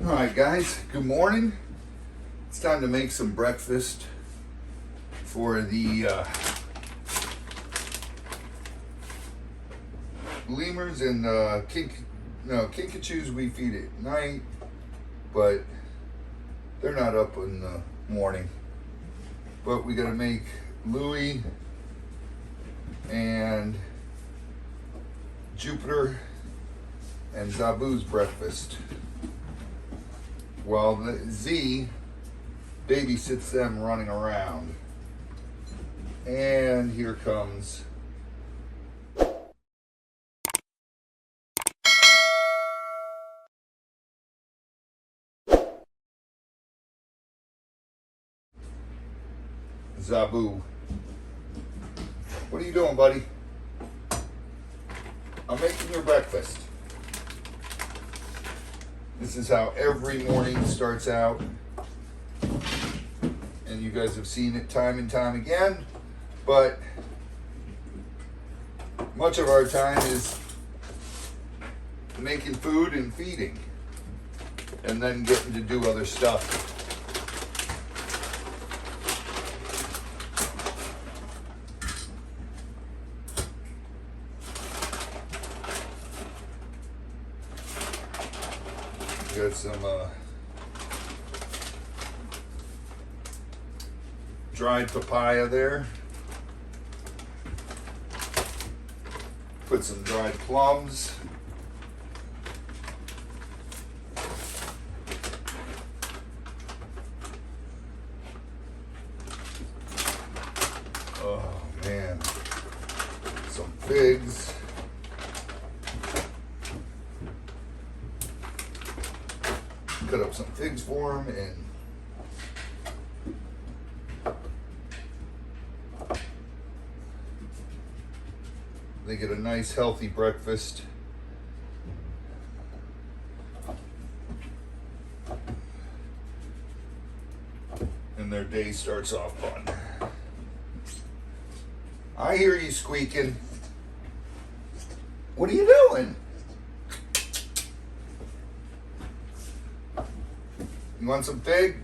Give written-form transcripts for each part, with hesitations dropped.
All right, guys, good morning. It's time to make some breakfast for the lemurs and kinkajous. We feed at night, but they're not up in the morning. But we gotta make Louie and Jupiter and Zabu's breakfast, while the Z babysits them running around. And here comes Zabu. What are you doing, buddy? I'm making your breakfast. This is how every morning starts out. And you guys have seen it time and time again. But much of our time is making food and feeding. And then getting to do other stuff. Got some dried papaya there. Put some dried plums. Oh man, some figs. Cut up some figs for them, and they get a nice healthy breakfast. And their day starts off fun. I hear you squeaking. What are you doing? You want some fig?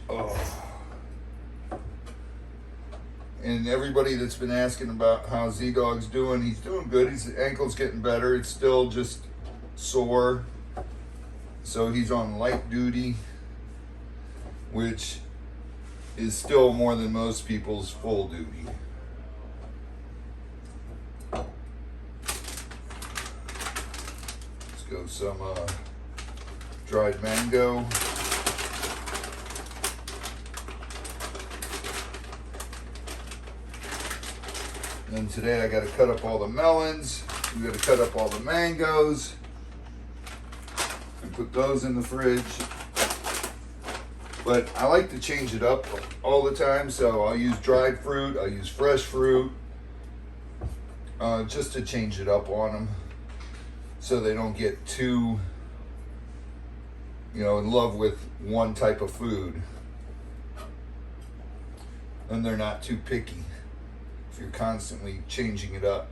Oh. And everybody that's been asking about how Z-Dog's doing, he's doing good. His ankle's getting better. It's still just sore. So he's on light duty, which is still more than most people's full duty. Let's go some dried mango. And today I got to cut up all the melons. We got to cut up all the mangoes and put those in the fridge. But I like to change it up all the time, so I'll use dried fruit, I'll use fresh fruit, just to change it up on them, so they don't get too, in love with one type of food, and they're not too picky. If you're constantly changing it up,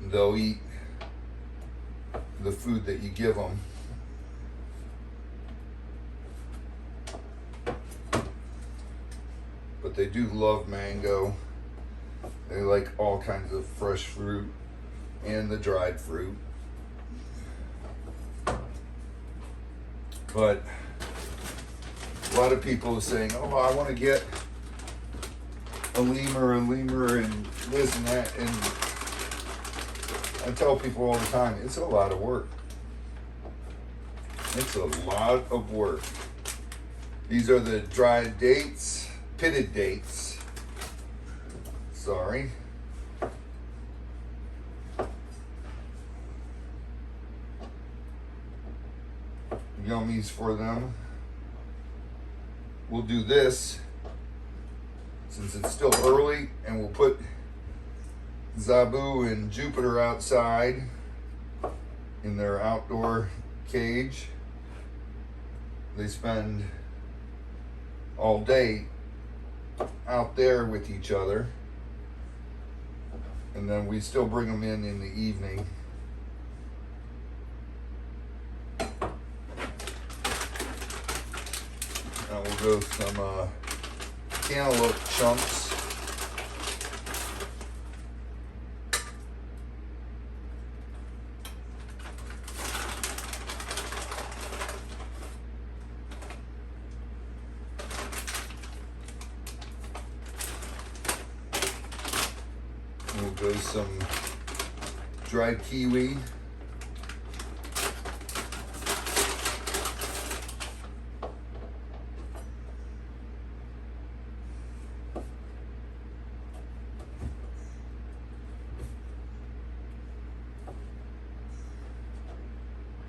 they'll eat the food that you give them. But they do love mango. They like all kinds of fresh fruit and the dried fruit. But a lot of people are saying, oh, I want to get a lemur, and this and that. And I tell people all the time, it's a lot of work. It's a lot of work. These are the dried dates. Pitted dates. Sorry. Yummies for them. We'll do this since it's still early, and we'll put Zabu and Jupiter outside in their outdoor cage. they spend all day out there with each other, and then we still bring them in the evening. Now we'll go with some cantaloupe chunks. We'll go some dried kiwi.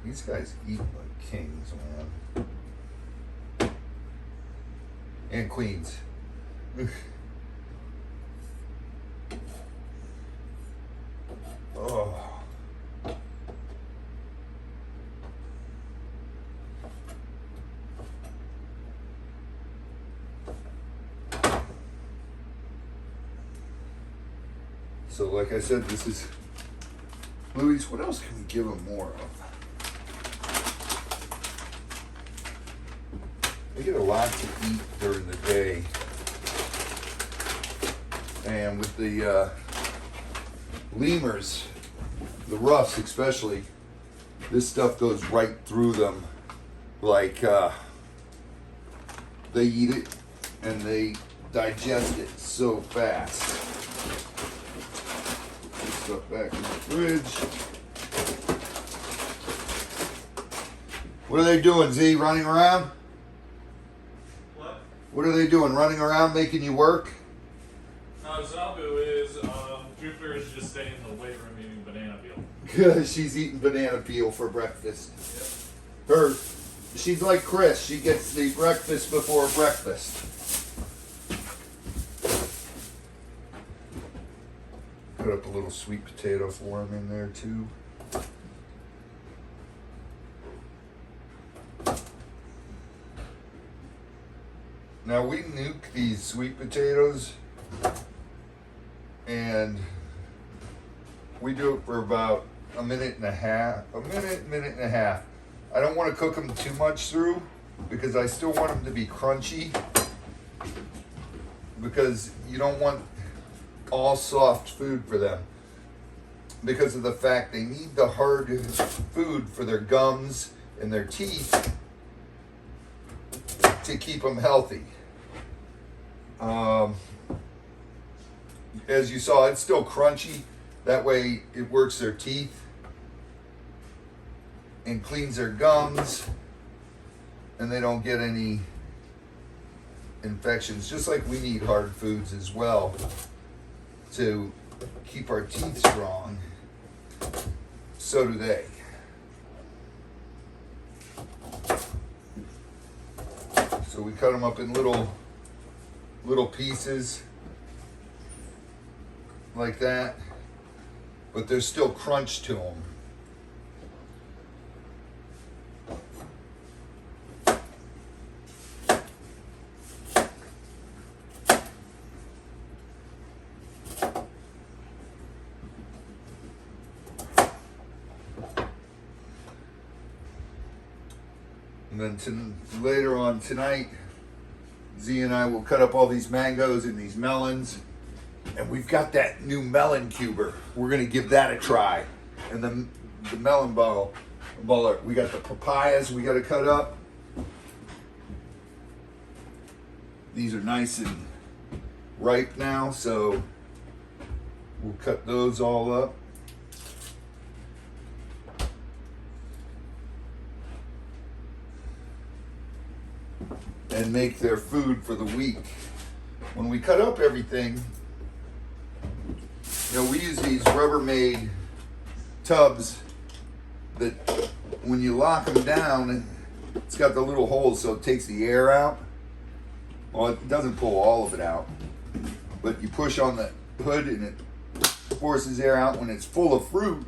These guys eat like kings, man. And queens. Oh. So like I said, this is Louis. What else can we give them more of? They get a lot to eat during the day. And with the lemurs, the roughs especially, this stuff goes right through them. Like they eat it and they digest it so fast. Put stuff back in the fridge. What are they doing, Z? Running around? What? What are they doing? Running around making you work? Zabu is, Jupiter is just staying in the weight room eating banana peel. Good, she's eating banana peel for breakfast. Yep. She's like Chris, she gets the breakfast before breakfast. Put up a little sweet potato for him in there too. Now we nuke these sweet potatoes and we do it for about a minute and a half. I don't want to cook them too much through because I still want them to be crunchy, because you don't want all soft food for them because of the fact they need the hard food for their gums and their teeth to keep them healthy. As you saw, it's still crunchy. That way it works their teeth and cleans their gums, and they don't get any infections. Just like we need hard foods as well to keep our teeth strong, so do they. So we cut them up in little pieces like that, but there's still crunch to them. And then later on tonight, Z and I will cut up all these mangoes and these melons. And we've got that new melon cuber. We're going to give that a try. And the melon baller. We got the papayas we got to cut up. These are nice and ripe now, so we'll cut those all up. And make their food for the week. When we cut up everything, you know, we use these Rubbermaid tubs that when you lock them down, it's got the little holes so it takes the air out. Well, it doesn't pull all of it out, but you push on the hood and it forces air out. When it's full of fruit,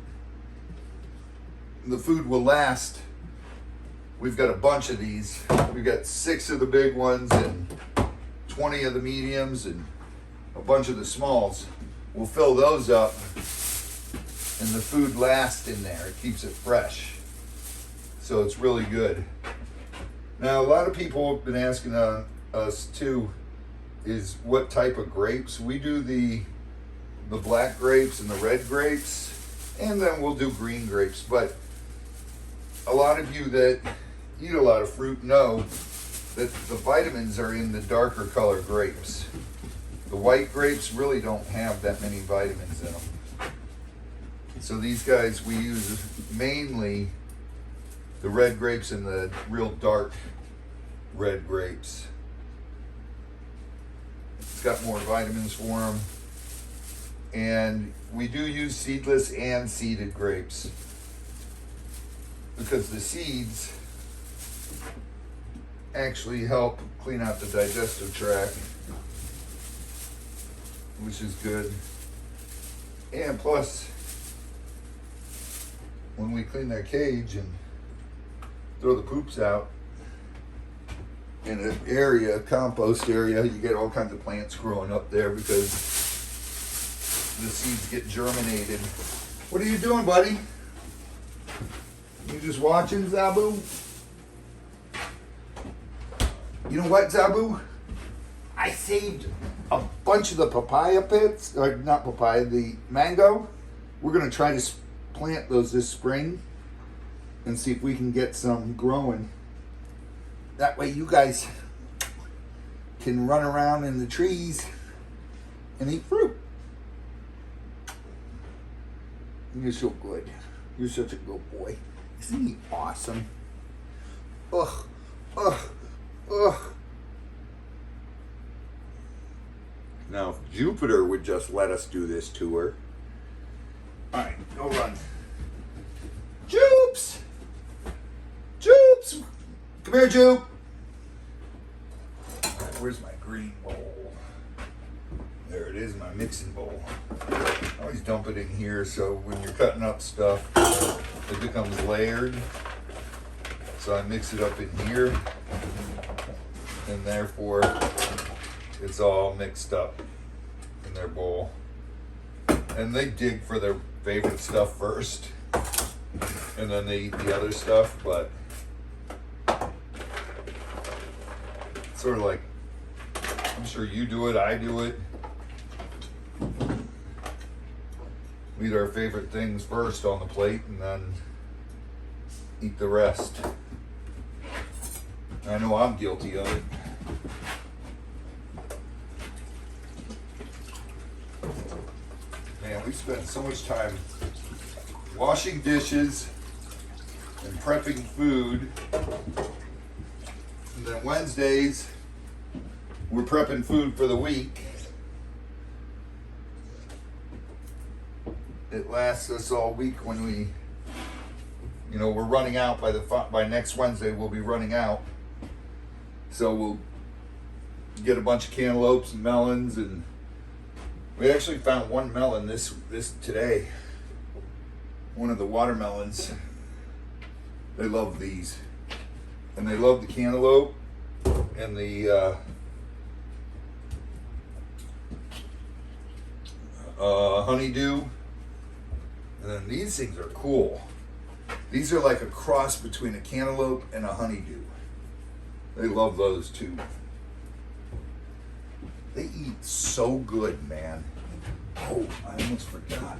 the food will last we've got a bunch of these. We've got 6 of the big ones and 20 of the mediums and a bunch of the smalls. We'll fill those up, and the food lasts in there. It keeps it fresh. So it's really good. Now, a lot of people have been asking us too, is what type of grapes. We do the black grapes and the red grapes, and then we'll do green grapes. But a lot of you that eat a lot of fruit know that the vitamins are in the darker color grapes. The white grapes really don't have that many vitamins in them. So these guys, we use mainly the red grapes and the real dark red grapes. It's got more vitamins for them. And we do use seedless and seeded grapes, because the seeds actually help clean out the digestive tract, which is good. And plus, when we clean their cage and throw the poops out in an area, a compost area, you get all kinds of plants growing up there because the seeds get germinated. What are you doing, buddy? You just watching, Zabu? You know what, Zabu? I saved a bunch of the papaya pits, or not papaya, the mango. We're gonna try to plant those this spring and see if we can get some growing. That way you guys can run around in the trees and eat fruit. You're so good. You're such a good boy. Isn't he awesome? Ugh, ugh, ugh. Now, if Jupiter would just let us do this tour. All right, go run. Jupes! Jupes! Come here, Jupe. All right, where's my green bowl? There it is, my mixing bowl. I always dump it in here so when you're cutting up stuff, it becomes layered. So I mix it up in here, and therefore it's all mixed up in their bowl. And they dig for their favorite stuff first, and then they eat the other stuff, but sort of like, I'm sure you do it, I do it. We eat our favorite things first on the plate and then eat the rest. I know I'm guilty of it. Man, we spend so much time washing dishes and prepping food. And then Wednesdays, we're prepping food for the week. It lasts us all week when we, we're running out by next Wednesday. We'll be running out, so we'll get a bunch of cantaloupes and melons, and we actually found one melon this today. One of the watermelons. They love these, and they love the cantaloupe and the honeydew. And then these things are cool. These are like a cross between a cantaloupe and a honeydew. They love those too. They eat so good, man. Oh, I almost forgot.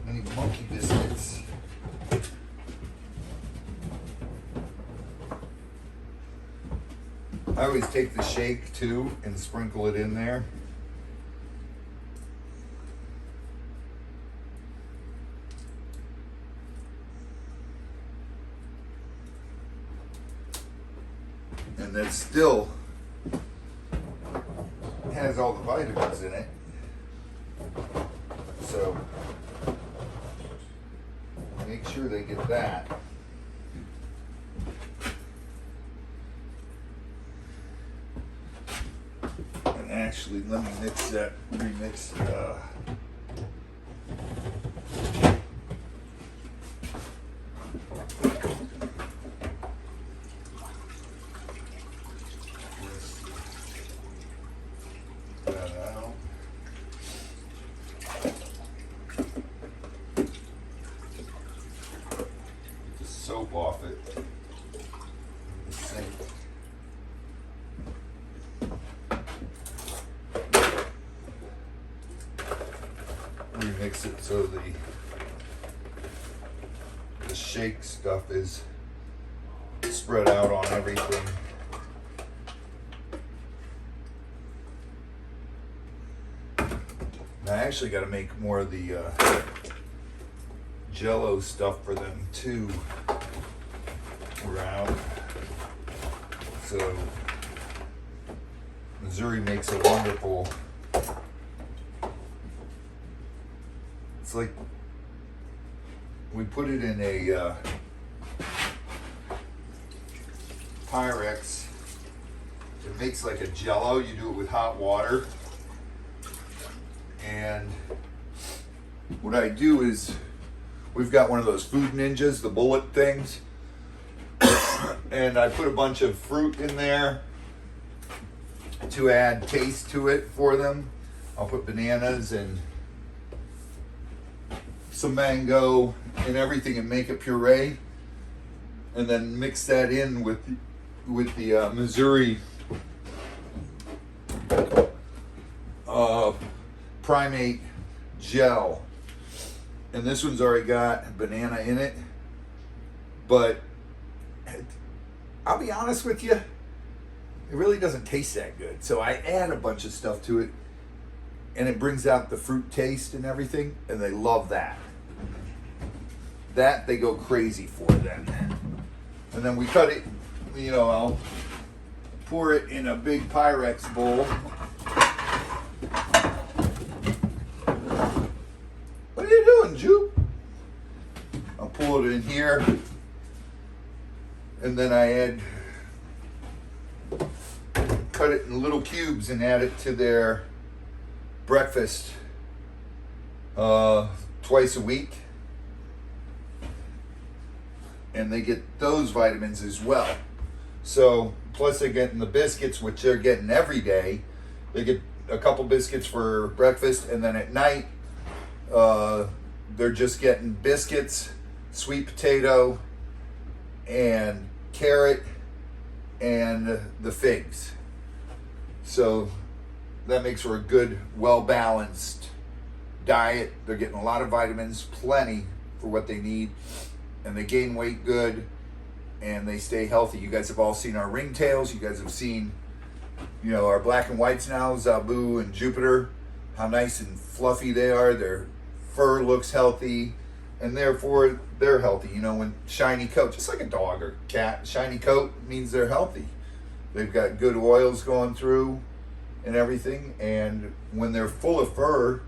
I need monkey biscuits. I always take the shake too and sprinkle it in there. And that still has all the vitamins in it. So make sure they get that. And actually, let me remix. so the shake stuff is spread out on everything. And I actually got to make more of the Jello stuff for them too. We're out. So Missouri makes a wonderful. It's like we put it in a Pyrex. It makes like a Jello. You do it with hot water. And what I do is, we've got one of those Food Ninjas, the bullet things, and I put a bunch of fruit in there to add taste to it for them. I'll put bananas and some mango and everything and make a puree, and then mix that in with the Missouri primate gel. And this one's already got banana in it, but I'll be honest with you, it really doesn't taste that good. So I add a bunch of stuff to it, and it brings out the fruit taste and everything, and they love that. That they go crazy for then. And then we cut it, I'll pour it in a big Pyrex bowl. What are you doing, Jupe? I'll pull it in here, and then I cut it in little cubes and add it to their breakfast twice a week. And they get those vitamins as well. So, plus they're getting the biscuits, which they're getting every day. They get a couple biscuits for breakfast, and then at night, they're just getting biscuits, sweet potato, and carrot, and the figs. So that makes for a good, well-balanced diet. They're getting a lot of vitamins, plenty for what they need, and they gain weight good, and they stay healthy. You guys have all seen our ringtails. You guys have seen, our black and whites now, Zabu and Jupiter, how nice and fluffy they are. Their fur looks healthy, and therefore they're healthy. When shiny coat, just like a dog or cat, shiny coat means they're healthy. They've got good oils going through and everything, and when they're full of fur,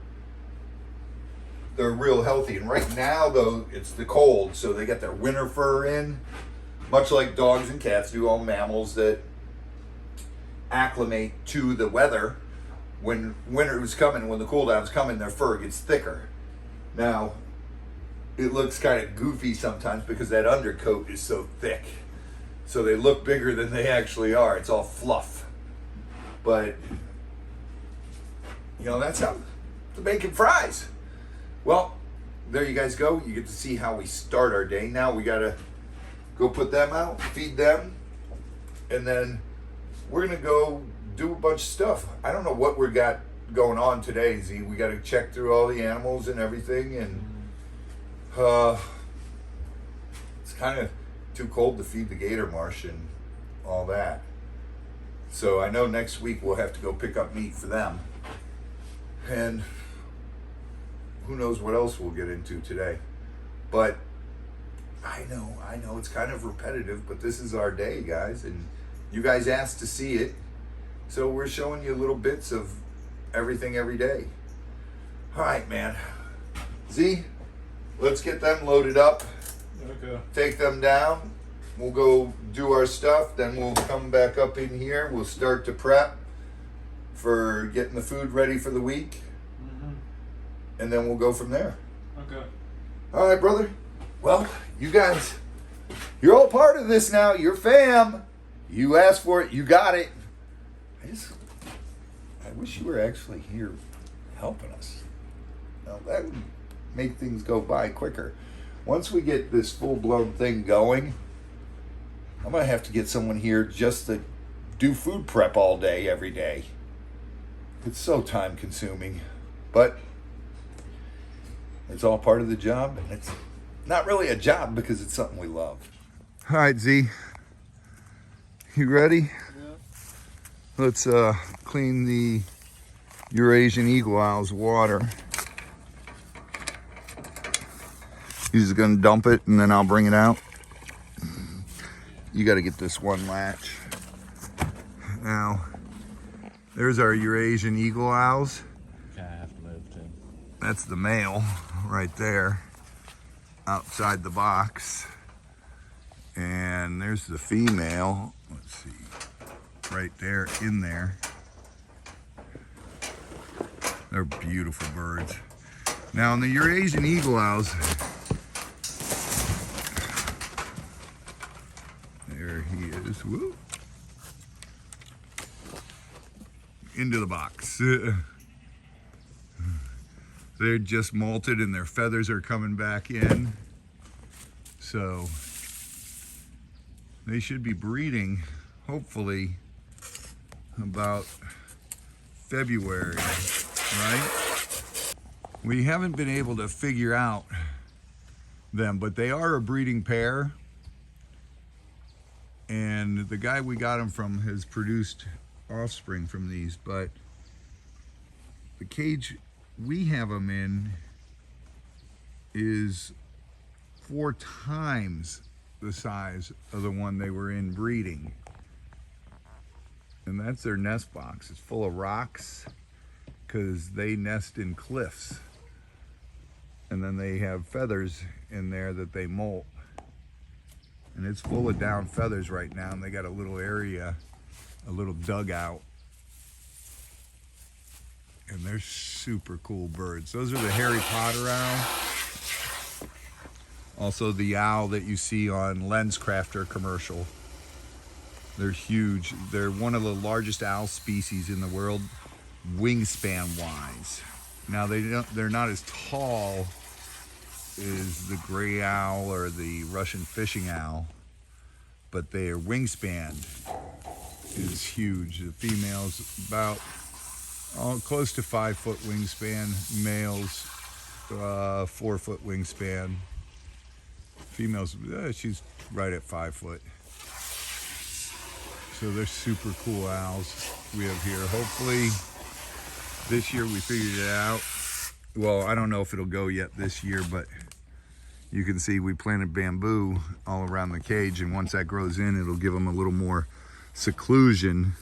they're real healthy. And right now, though, it's the cold, so they got their winter fur in, much like dogs and cats do, all mammals that acclimate to the weather. When winter is coming, when the cool down's coming, their fur gets thicker. Now, it looks kind of goofy sometimes because that undercoat is so thick. So they look bigger than they actually are. It's all fluff. But, that's how the bacon fries. Well, there you guys go. You get to see how we start our day. Now we got to go put them out, feed them, and then we're going to go do a bunch of stuff. I don't know what we got going on today, Z. We got to check through all the animals and everything, and it's kind of too cold to feed the gator marsh and all that. So I know next week we'll have to go pick up meat for them. And who knows what else we'll get into today. But I know it's kind of repetitive, but this is our day, guys, and you guys asked to see it. So we're showing you little bits of everything every day. All right, man. Z, let's get them loaded up. Okay. Take them down. We'll go do our stuff. Then we'll come back up in here. We'll start to prep for getting the food ready for the week. Mm-hmm. And then we'll go from there. Okay. All right, brother. Well, you guys, you're all part of this now. You're fam. You asked for it. You got it. I wish you were actually here helping us. Now, that would make things go by quicker. Once we get this full-blown thing going, I'm going to have to get someone here just to do food prep all day, every day. It's so time-consuming. But It's all part of the job, and it's not really a job because it's something we love. All right, Z. You ready? Yeah. Let's clean the Eurasian eagle owl's water. He's just gonna dump it and then I'll bring it out. You gotta get this one latch. Now, there's our Eurasian eagle owls. I have to move too. That's the male right there, outside the box. And there's the female, let's see, right there in there. They're beautiful birds. Now in the Eurasian eagle owls, there he is, woo. Into the box. They're just molted and their feathers are coming back in. So they should be breeding, hopefully, about February, right? We haven't been able to figure out them, but they are a breeding pair. And the guy we got them from has produced offspring from these, but the cage we have them in is 4 times the size of the one they were in breeding. And that's their nest box. It's full of rocks because they nest in cliffs. And then they have feathers in there that they molt. And it's full of down feathers right now, and they got a little area, a little dugout. And they're super cool birds. Those are the Harry Potter owl. Also the owl that you see on LensCrafter commercial. They're huge. They're one of the largest owl species in the world, wingspan wise. Now they're not as tall as the gray owl or the Russian fishing owl, but their wingspan is huge. The female's about close to 5 foot wingspan. Male's 4 foot wingspan. Female's she's right at 5 foot. So they're super cool owls we have here. Hopefully this year we figured it out. Well, I don't know if it'll go yet this year, but you can see we planted bamboo all around the cage, and once that grows in, it'll give them a little more seclusion,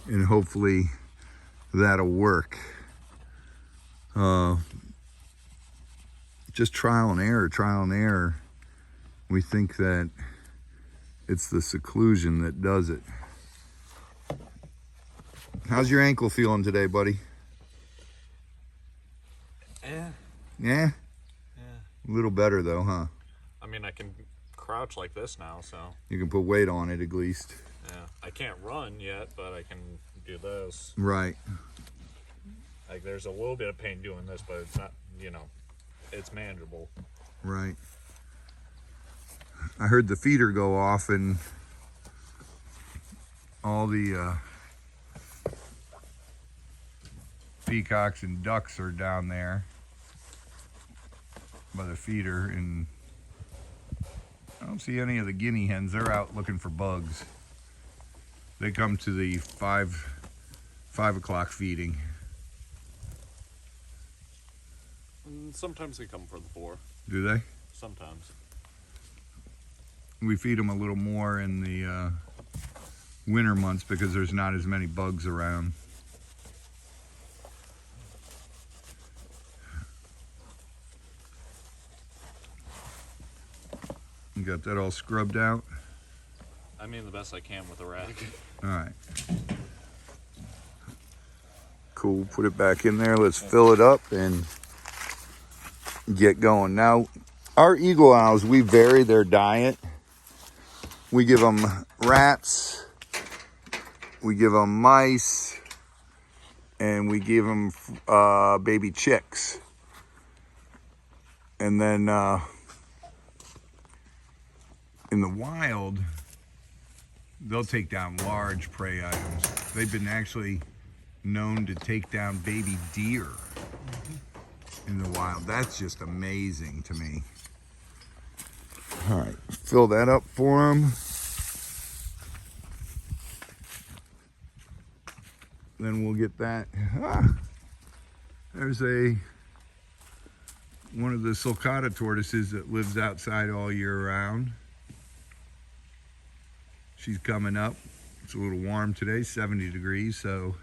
and hopefully that'll work. Just trial and error. We think that it's the seclusion that does it. How's your ankle feeling today, buddy? Yeah. Yeah? Yeah. A little better though, huh? I mean, I can crouch like this now, so. You can put weight on it at least. Yeah. I can't run yet, but I can do this. Right. Like, there's a little bit of pain doing this, but it's not, it's manageable. Right. I heard the feeder go off and all the peacocks and ducks are down there by the feeder, and I don't see any of the guinea hens. They're out looking for bugs. They come to the 5 o'clock feeding. And sometimes they come for the 4. Do they? Sometimes. We feed them a little more in the winter months because there's not as many bugs around. You got that all scrubbed out? I mean, the best I can with a rag. All right. Cool, put it back in there. Let's fill it up and get going. Now, our eagle owls, we vary their diet. We give them rats, we give them mice, and we give them baby chicks. And then in the wild, they'll take down large prey items. They've been actually known to take down baby deer in the wild. That's just amazing to me. All right, fill that up for him. Then we'll get that. There's one of the sulcata tortoises that lives outside all year round. She's coming up. It's a little warm today, 70 degrees, so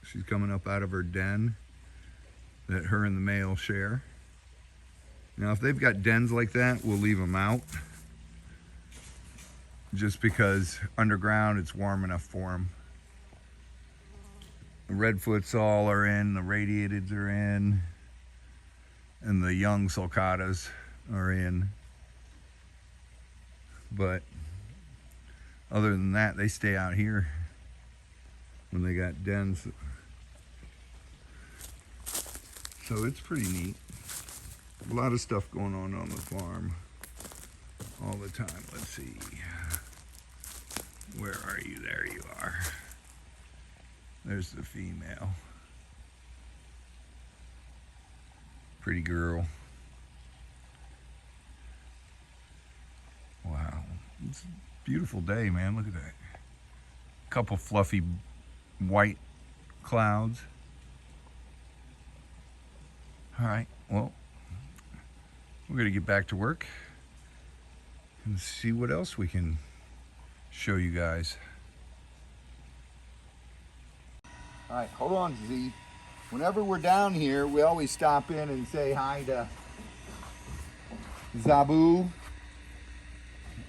she's coming up out of her den that her and the male share. Now, if they've got dens like that, we'll leave them out. Just because underground it's warm enough for them. The redfoots all are in, the radiateds are in, and the young sulcatas are in. But other than that, they stay out here when they got dens. So it's pretty neat. A lot of stuff going on the farm all the time. Let's see. Where are you? There you are. There's the female. Pretty girl. Wow. It's a beautiful day, man. Look at that. Couple fluffy white clouds. All right, well, we're gonna get back to work and see what else we can show you guys. All right, hold on, Z. Whenever we're down here, we always stop in and say hi to Zabu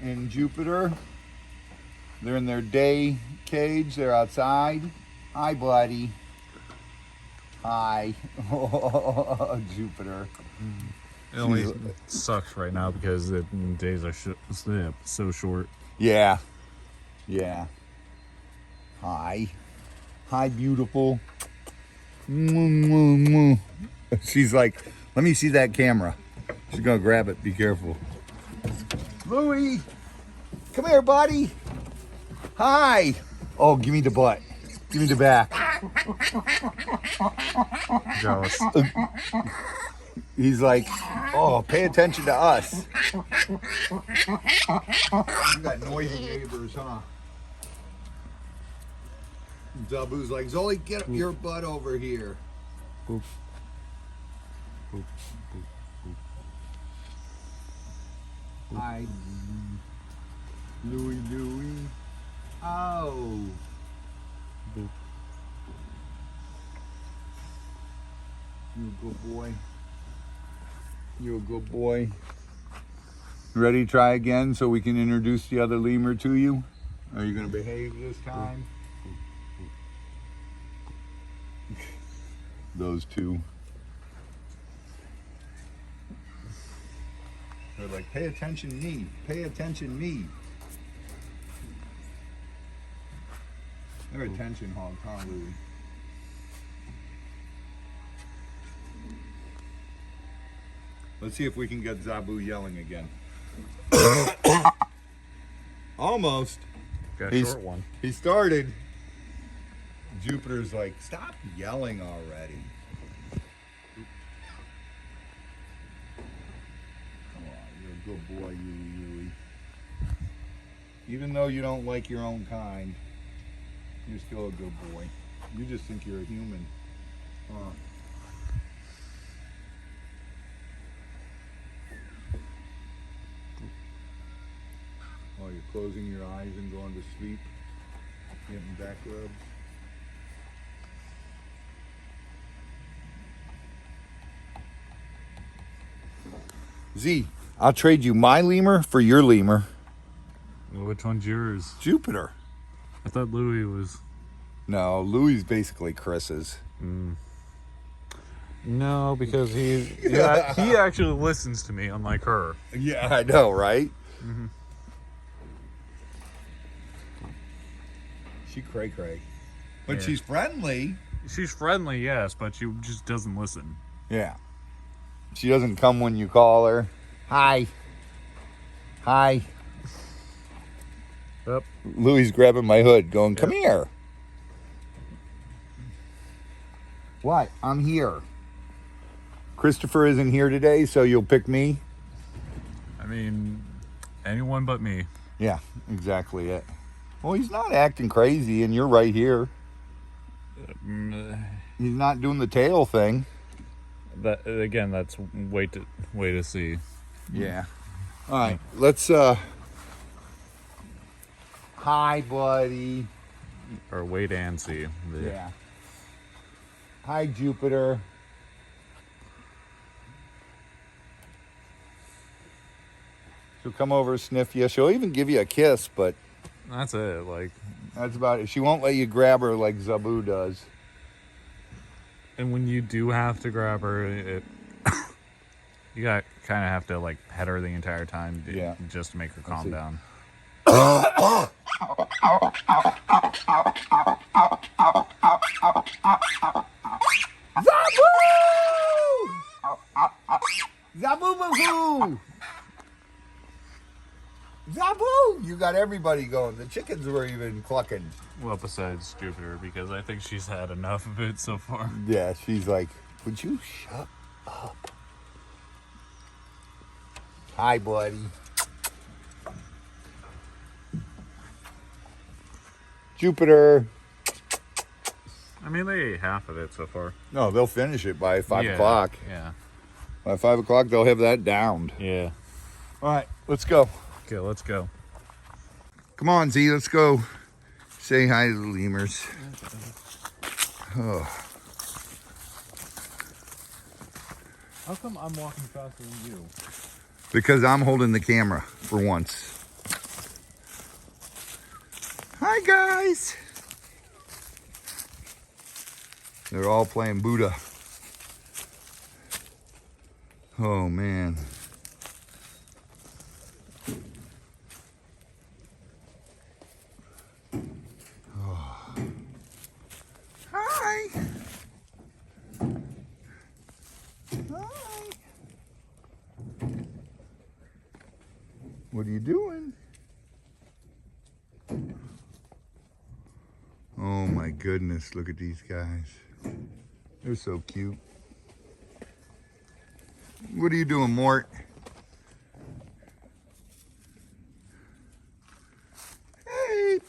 and Jupiter. They're in their day cage. They're outside. Hi, buddy. Hi. Jupiter. It only sucks right now because the days are so short. Yeah. Yeah. Hi. Hi, beautiful. She's like, let me see that camera. She's gonna grab it. Be careful. Louie, come here, buddy. Hi. Oh, give me the butt. Give me the back. Jealous. He's like, oh, pay attention to us. You got noisy neighbors, huh? Zabu's like, Zoli, get your butt over here. Boop. Boop, boop, boop. Hi. Louie. Oh. Boop. You a good boy. You a good boy. Ready to try again so we can introduce the other lemur to you? Are you going to behave this time? Those two. They're like, pay attention me. Pay attention me. They're attention hogs, huh, Louie? Let's see if we can get Zabu yelling again. Almost. Got a short one. He started. Jupiter's like, stop yelling already. Come on, you're a good boy, Yui. Even though you don't like your own kind, you're still a good boy. You just think you're a human. Huh? While you're closing your eyes and going to sleep, getting back rubs. Z, I'll trade you my lemur for your lemur. Which one's yours? Jupiter. I thought Louis was. No, Louis basically Chris's. No, because he actually listens to me, unlike her. Yeah, I know, right? Mm-hmm. She cray-cray. But Yeah. she's friendly. She's friendly, yes, but she just doesn't listen. Yeah. She doesn't come when you call her. Hi. Hi. Yep. Louis grabbing my hood going, come here. What? I'm here. Christopher isn't here today, so you'll pick me? I mean, anyone but me. Yeah, exactly it. Well, he's not acting crazy, and you're right here. He's not doing the tail thing. That again, that's wait to see. Yeah. All right, let's. Hi, buddy. Or wait and see. Yeah. Hi, Jupiter. She'll come over, sniff you. She'll even give you a kiss, but That's it. Like, that's about it. She won't let you grab her like Zabu does. and when you do have to grab her, you got kind of have to like pet her the entire time, Yeah. just to make her calm down. Zabu! Zabu-boo-boo! Zabu! You got everybody going. The chickens were even clucking. Well, besides Jupiter, because I think she's had enough of it so far. Yeah, she's like, would you shut up? Hi, buddy. Jupiter. I mean, they ate half of it so far. No, they'll finish it by 5 o'clock. Yeah. By 5 o'clock, they'll have that downed. Yeah. All right, let's go. Okay, let's go. Come on, Z, let's go. Say hi to the lemurs. Oh. How come I'm walking faster than you? Because I'm holding the camera for once. Hi, guys. They're all playing Buddha. Oh, man. Oh. Hi. Hi. What are you doing? Oh my goodness, look at these guys. They're so cute. What are you doing, Mort? Hey.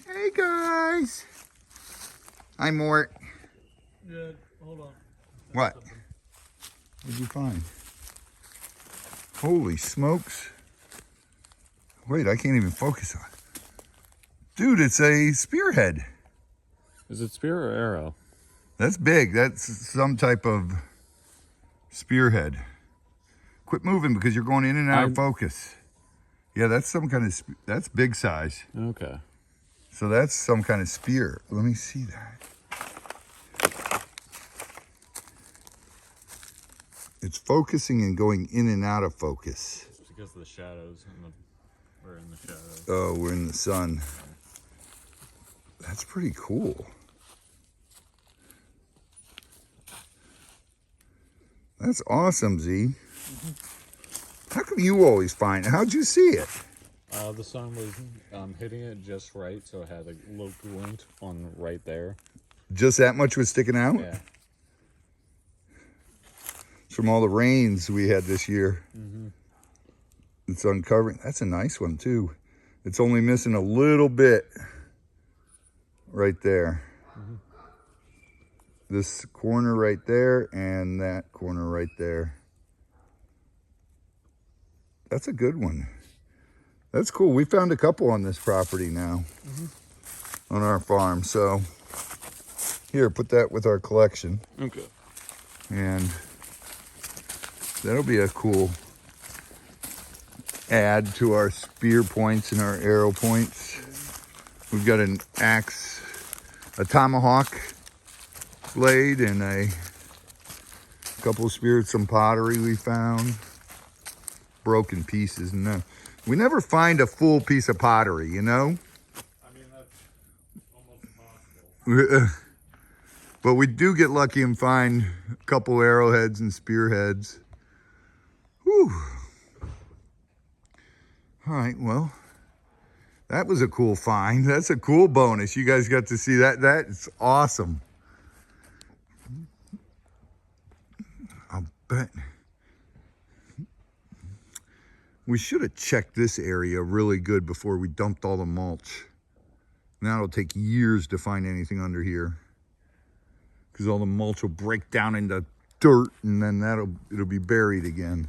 Hey, guys. Hi, Mort. Yeah, hold on. What? What'd you find? Holy smokes. Wait, I can't even focus on it. Dude, it's a spearhead. Is it spear or arrow? That's big. That's some type of spearhead. Quit moving because you're going in and out of focus. Yeah, that's some kind of, that's big size. Okay. So that's some kind of spear. Let me see that. It's focusing and going in and out of focus. It's because of the shadows. We're in the shadows. Oh, we're in the sun. That's pretty cool. That's awesome, Z. Mm-hmm. How come you always find it? How'd you see it? The sun was hitting it just right, so it had a little glint on right there. Just that much was sticking out? Yeah. It's from all the rains we had this year. Mm-hmm. It's uncovering. That's a nice one, too. It's only missing a little bit right there. Mm-hmm. This corner right there and that corner right there. That's a good one. That's cool. We found a couple on this property now, on our farm. So here, put that with our collection. Okay. And that'll be a cool add to our spear points and our arrow points. We've got an axe, a tomahawk blade, and a couple of spears, some pottery we found. Broken pieces. No, we never find a full piece of pottery, you know? I mean, that's almost impossible. But we do get lucky and find a couple arrowheads and spearheads. Whew. All right, well, that was a cool find. That's a cool bonus. You guys got to see that. That's awesome. But we should have checked this area really good before we dumped all the mulch. Now it'll take years to find anything under here, because all the mulch will break down into dirt, and then it'll be buried again.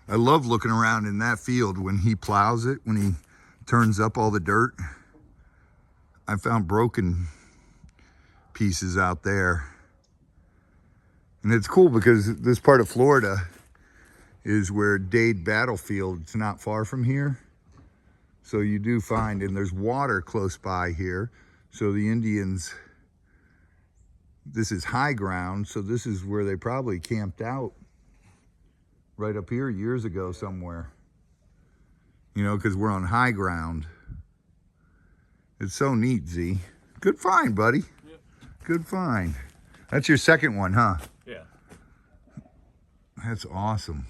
I love looking around in that field when he plows it, when he turns up all the dirt. I found broken pieces out there. And it's cool because this part of Florida is where Dade Battlefield, it's not far from here. So you do find, and there's water close by here. So the Indians, this is high ground, so this is where they probably camped out right up here years ago somewhere. You know, because we're on high ground. It's so neat, Z. Good find, buddy. Yep. Good find. That's your second one, huh? Yeah. That's awesome.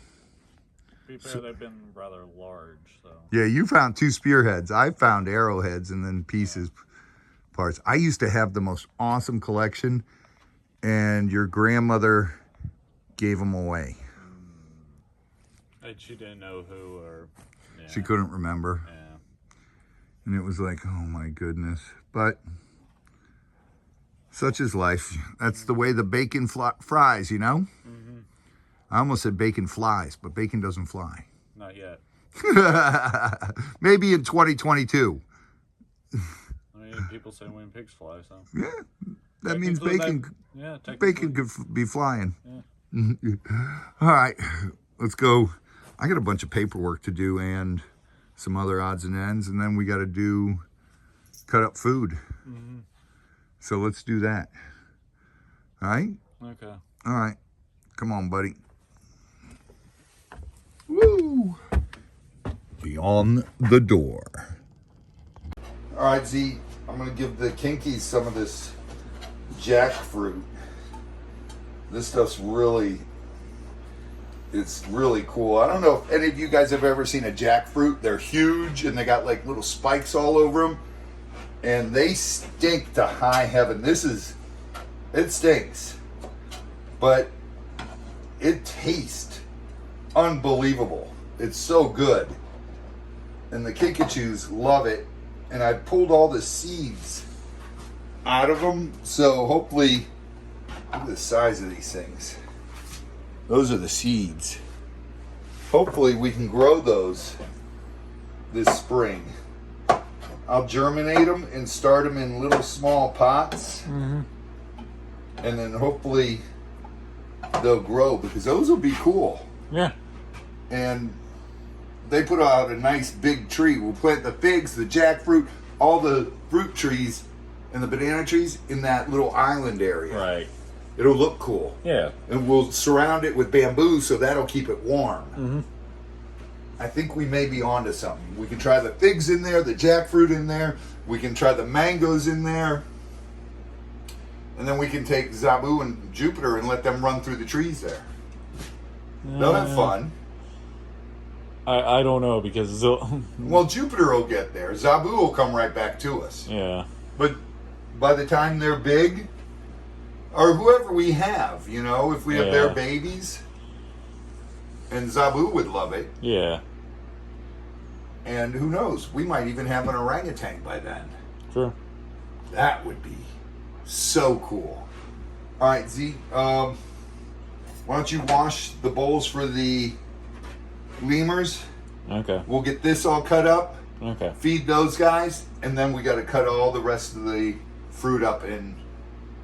To be fair, they've been rather large, so. Yeah, you found 2 spearheads. I found arrowheads and then pieces, parts. I used to have the most awesome collection, and your grandmother gave them away. And she didn't know who, or yeah. She couldn't remember. Yeah. And it was like, oh my goodness. But such is life. That's the way the bacon fries, you know? Mm-hmm. I almost said bacon flies, but bacon doesn't fly. Not yet. Maybe in 2022. I mean, people say when pigs fly, so. Yeah, that means bacon. Bacon could be flying. Yeah. All right, let's go. I got a bunch of paperwork to do and some other odds and ends, and then we got to cut up food. Mm-hmm. So let's do that. All right? Okay. All right. Come on, buddy. Woo! Beyond the door. All right, Z. I'm going to give the kinkies some of this jackfruit. This stuff's really... It's really cool. I don't know if any of you guys have ever seen a jackfruit. They're huge and they got like little spikes all over them. And they stink to high heaven. It stinks. But it tastes unbelievable. It's so good. And the Kinkajous love it. And I pulled all the seeds out of them. So hopefully, look at the size of these things. Those are the seeds. Hopefully we can grow those this spring. I'll germinate them and start them in little small pots. Mm-hmm. And then hopefully they'll grow, because those will be cool. Yeah. And they put out a nice big tree. We'll plant the figs, the jackfruit, all the fruit trees and the banana trees in that little island area. Right. It'll look cool. Yeah. And we'll surround it with bamboo so that'll keep it warm. Mm-hmm. I think we may be onto something. We can try the figs in there, the jackfruit in there. We can try the mangoes in there. And then we can take Zabu and Jupiter and let them run through the trees there. They'll have fun. I don't know, because Well, Jupiter will get there. Zabu will come right back to us. yeah. But by the time they're big, or whoever we have, you know, if we have their babies, and Zabu would love it. Yeah. And who knows, we might even have an orangutan by then. True. That would be so cool. All right, Z, why don't you wash the bowls for the lemurs? Okay. We'll get this all cut up, Okay. feed those guys, and then we got to cut all the rest of the fruit up and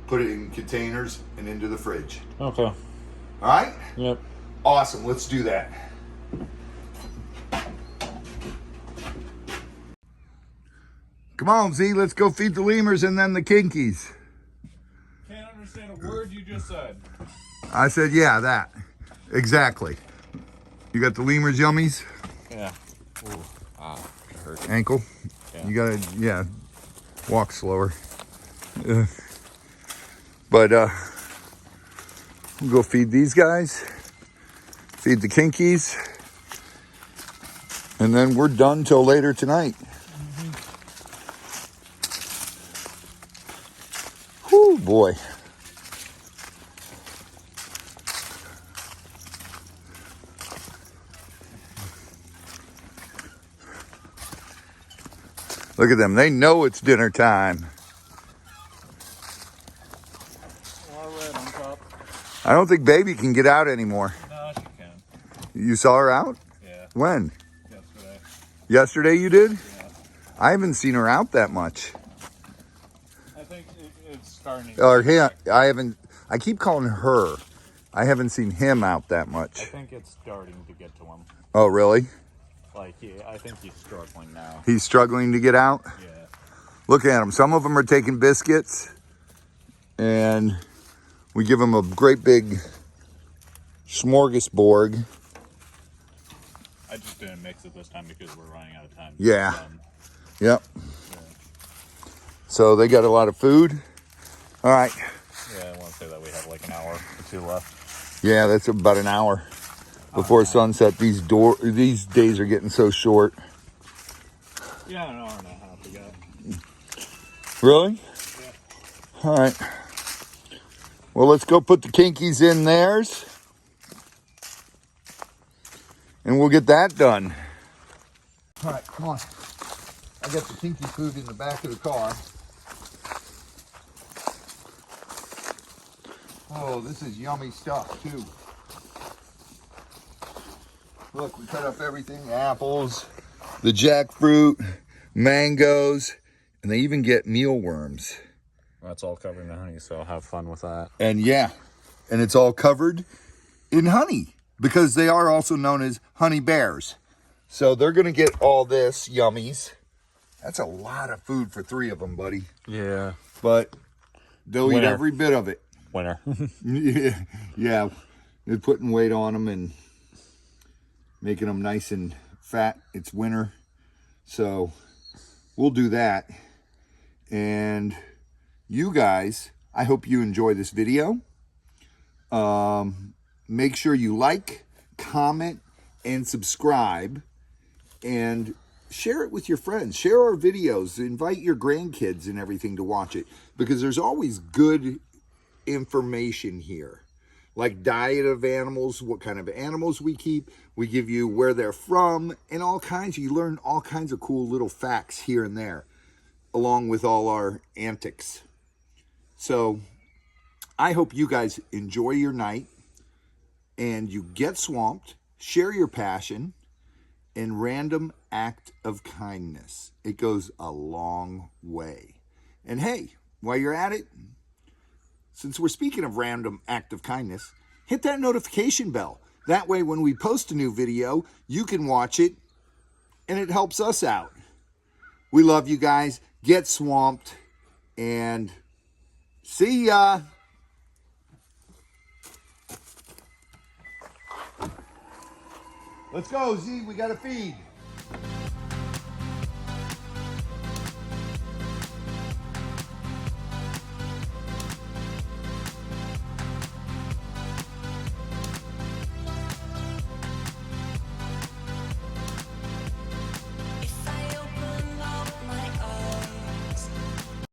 put it in containers and into the fridge. Okay. All right? Yep. Awesome. Let's do that. Come on, Z. Let's go feed the lemurs and then the kinkies. Can't understand a word you just said. I said, yeah, that. Exactly. You got the lemurs yummies? Yeah. Ooh. Ah, it hurt. Ankle? Yeah. You gotta, yeah, walk slower. But we'll go feed these guys, feed the kinkies, and then we're done till later tonight. Whew, boy. Look at them. They know it's dinner time. All red on top. I don't think baby can get out anymore. No, she can. You saw her out? Yeah. When? Yesterday. Yesterday you did? Yeah. I haven't seen her out that much. I think it's starting. Or him. I keep calling her. I haven't seen him out that I much. think it's starting to get to him. Oh, really? Like, I think he's struggling now. He's struggling to get out? Yeah. Look at him. Some of them are taking biscuits. And we give him a great big smorgasbord. I just didn't mix it this time because we're running out of time. Yeah. Yep. So they got a lot of food. All right. Yeah, I want to say that we have like an hour or two left. Yeah, that's about an hour before sunset. These days are getting so short. Yeah, an hour and a half we got. Really? Yeah. All right. Well, let's go put the kinkies in theirs. And we'll get that done. All right, come on. I got the kinky food in the back of the car. Oh, this is yummy stuff, too. Look, we cut up everything. Apples, the jackfruit, mangoes, and they even get mealworms. That's all covered in honey, so have fun with that. And yeah, and it's all covered in honey because they are also known as honey bears. So they're going to get all this yummies. That's a lot of food for 3 of them, buddy. Yeah. But they'll eat every bit of it. Winner. Yeah, they're putting weight on them and making them nice and fat. It's winter, so we'll do that. And you guys, I hope you enjoy this video. Make sure you like, comment, and subscribe, and share it with your friends. Share our videos. Invite your grandkids and everything to watch it, because there's always good information here, like diet of animals, what kind of animals we keep. We give you where they're from and all kinds. You learn all kinds of cool little facts here and there, along with all our antics. So I hope you guys enjoy your night and you get swamped, share your passion, and random act of kindness. It goes a long way. And hey, while you're at it, since we're speaking of random act of kindness, hit that notification bell. That way when we post a new video, you can watch it and it helps us out. We love you guys. Get swamped and see ya. Let's go, Z. We got to feed.